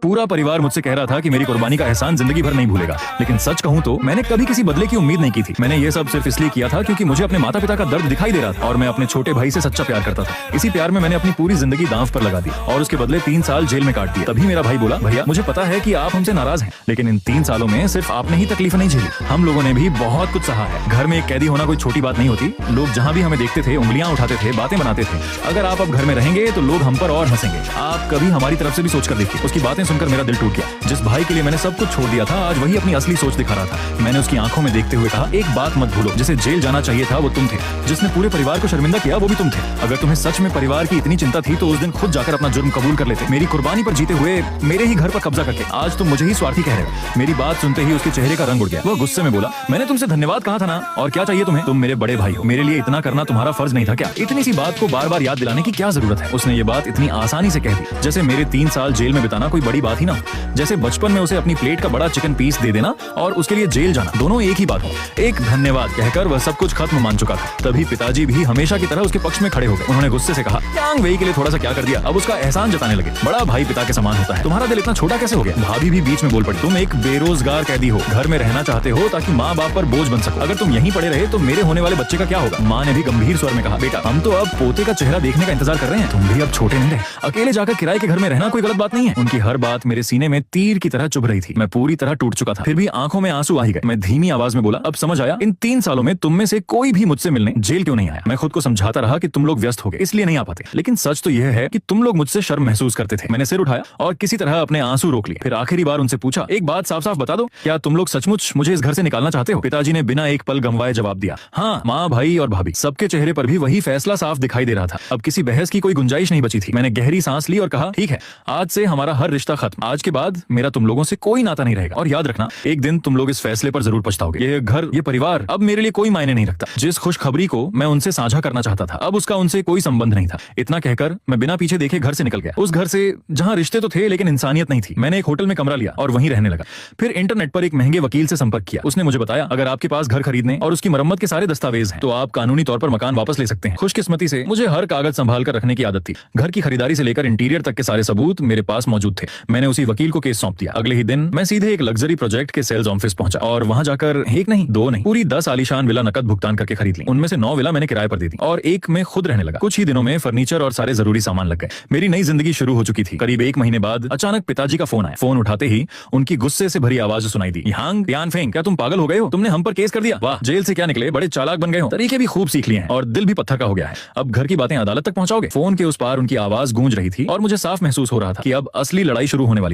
पूरा परिवार मुझसे कह रहा था कि मेरी कुर्बानी का एहसान जिंदगी भर नहीं भूलेगा, लेकिन सच कहूं तो मैंने कभी किसी बदले की उम्मीद नहीं की थी। मैंने ये सब सिर्फ इसलिए किया था क्योंकि मुझे अपने माता पिता का दर्द दिखाई दे रहा था और मैं अपने छोटे भाई से सच्चा प्यार करता था। इसी प्यार में मैंने अपनी पूरी जिंदगी दांव पर लगा दी और उसके बदले 3 साल जेल में काट दिया। तभी मेरा भाई बोला, भैया मुझे पता है कि आप हमसे नाराज हैं, लेकिन इन 3 सालों में सिर्फ आपने ही तकलीफ नहीं झेली, हम लोगों ने भी बहुत कुछ सहा है। घर में एक कैदी होना कोई छोटी बात नहीं होती। लोग जहाँ भी हमें देखते थे उंगलियां उठाते थे, बातें बनाते थे। अगर आप अब घर में रहेंगे तो लोग हम पर और हंसेंगे। आप कभी हमारी तरफ से भी सोचकर देखिए। उसकी बातें सुनकर मेरा दिल टूट गया। जिस भाई के लिए मैंने सब कुछ छोड़ दिया था, आज वही अपनी असली सोच दिखा रहा था। मैंने उसकी आंखों में देखते हुए कहा, एक बात मत भूलो, जिसे जेल जाना चाहिए था वो तुम थे, जिसने पूरे परिवार को शर्मिंदा किया वो भी तुम थे। अगर तुम्हें सच में परिवार की इतनी चिंता थी तो उस दिन खुद जाकर अपना जुर्म कबूल कर लेते। मेरी कुर्बानी पर जीते हुए मेरे ही घर पर कब्जा करके आज तुम मुझे ही स्वार्थी कह रहे हो। मेरी बात सुनते ही उसके चेहरे का रंग उड़ गया। वह गुस्से में बोला, मैंने तुमसे धन्यवाद कहा था ना, और क्या चाहिए तुम्हें? तुम मेरे बड़े भाई हो, मेरे लिए इतना करना तुम्हारा फर्ज नहीं था क्या? इतनी सी बात को बार बार याद दिलाने की क्या जरूरत है? उसने ये बात इतनी आसानी से कह दी जैसे मेरे 3 साल जेल में बिताना कोई बड़ी बात ही ना हो। जैसे बचपन में उसे अपनी प्लेट का बड़ा चिकन पीस दे देना और उसके लिए जेल जाना दोनों एक ही बात हो। एक धन्यवाद कहकर वह सब कुछ खत्म मान चुका था। तभी पिताजी भी हमेशा की तरह उसके पक्ष में खड़े हो गए। उन्होंने गुस्से से कहा, यांग वेई के लिए थोड़ा सा क्या कर दिया, अब उसका एहसान जताने लगे। बड़ा भाई पिता के समान होता है, तुम्हारा दिल इतना छोटा कैसे हो गया? भाभी भी बीच में बोल पड़ी, तुम एक बेरोजगार कैदी हो, घर में रहना चाहते हो ताकि माँ बाप पर बोझ बन सको। अगर तुम यहीं पड़े रहे तो मेरे होने वाले बच्चे का क्या होगा? माँ ने भी गंभीर स्वर में कहा, बेटा हम तो अब पोते का चेहरा देखने का इंतजार कर रहे हैं, तुम भी अब छोटे नहीं रहे। अकेले जाकर किराए के घर में रहना कोई गलत बात नहीं है। उनकी हर बात मेरे सीने में तीर की तरह चुभ रही थी। मैं पूरी तरह टूट चुका था, फिर भी आंखों में आंसू आ ही गए। मैं धीमी आवाज में बोला, अब समझ आया इन 3 सालों में तुम में से कोई भी मुझसे मिलने जेल क्यों नहीं आया। मैं खुद को समझाता रहा कि तुम लोग व्यस्त हो गए इसलिए नहीं आ पाते, लेकिन सच तो यह है कि तुम लोग मुझसे शर्म महसूस करते थे। मैंने सिर उठाया और किसी तरह अपने आंसू रोक लिए। फिर आखिरी बार उनसे पूछा, एक बात साफ साफ बता दो, क्या तुम लोग सचमुच मुझे इस घर से निकालना चाहते हो? पिताजी ने बिना एक पल गंवाए जवाब दिया, हाँ। माँ, भाई और भाभी सबके चेहरे पर भी वही फैसला साफ दिखाई दे रहा था। अब किसी बहस की कोई गुंजाइश नहीं बची थी। मैंने गहरी सांस ली और कहा, ठीक है, आज से हमारा हर रिश्ता खत्म। आज के बाद मेरा तुम लोगों से कोई नाता नहीं रहेगा और याद रखना, एक दिन तुम लोग इस फैसले पर जरूर पछताओगे। ये घर, ये परिवार अब मेरे लिए कोई मायने नहीं रखता। जिस खुशखबरी को मैं उनसे साझा करना चाहता था, अब उसका उनसे कोई संबंध नहीं था। इतना कहकर मैं बिना पीछे देखे घर से निकल गया। उस घर से जहाँ रिश्ते तो थे लेकिन इंसानियत नहीं थी। मैंने एक होटल में कमरा लिया और वहीं रहने लगा। फिर इंटरनेट पर एक महंगे वकील से संपर्क किया। उसने मुझे बताया, अगर आपके पास घर खरीदने और उसकी मरम्मत के सारे दस्तावेज हैं तो आप कानूनी तौर पर मकान वापस ले सकते हैं। खुशकिस्मती से मुझे हर कागज संभाल कर रखने की आदत थी। घर की खरीदारी से लेकर इंटीरियर तक के सारे सबूत मेरे पास मौजूद थे। मैंने उसी वकील को केस सौंप दिया। अगले ही दिन मैं सीधे एक लग्जरी प्रोजेक्ट के सेल्स ऑफिस पहुंचा और वहां जाकर एक नहीं, 2 नहीं, पूरी 10 आलीशान विला नकद भुगतान करके खरीद ली। उनमें से 9 विला मैंने किराए पर दे दी और एक में खुद रहने लगा। कुछ ही दिनों में फर्नीचर और सारे जरूरी सामान लग गए। मेरी नई जिंदगी शुरू हो चुकी थी। करीब 1 महीने बाद अचानक पिताजी का फोन आया। फोन उठाते ही उनकी गुस्से से भरी आवाज सुनाई दी, यांग तियानफेंग, क्या तुम पागल हो गए हो? तुमने हम पर केस कर दिया। वाह, जेल से क्या निकले, बड़े चालाक बन गए हो, तरीके भी खूब सीख लिए हैं और दिल भी पत्थर का हो गया है। अब घर की बातें अदालत तक पहुंचाओगे? फोन के उस पार उनकी आवाज गूंज रही थी और मुझे साफ महसूस हो रहा था कि अब असली लड़ाई शुरू होने वाली थी।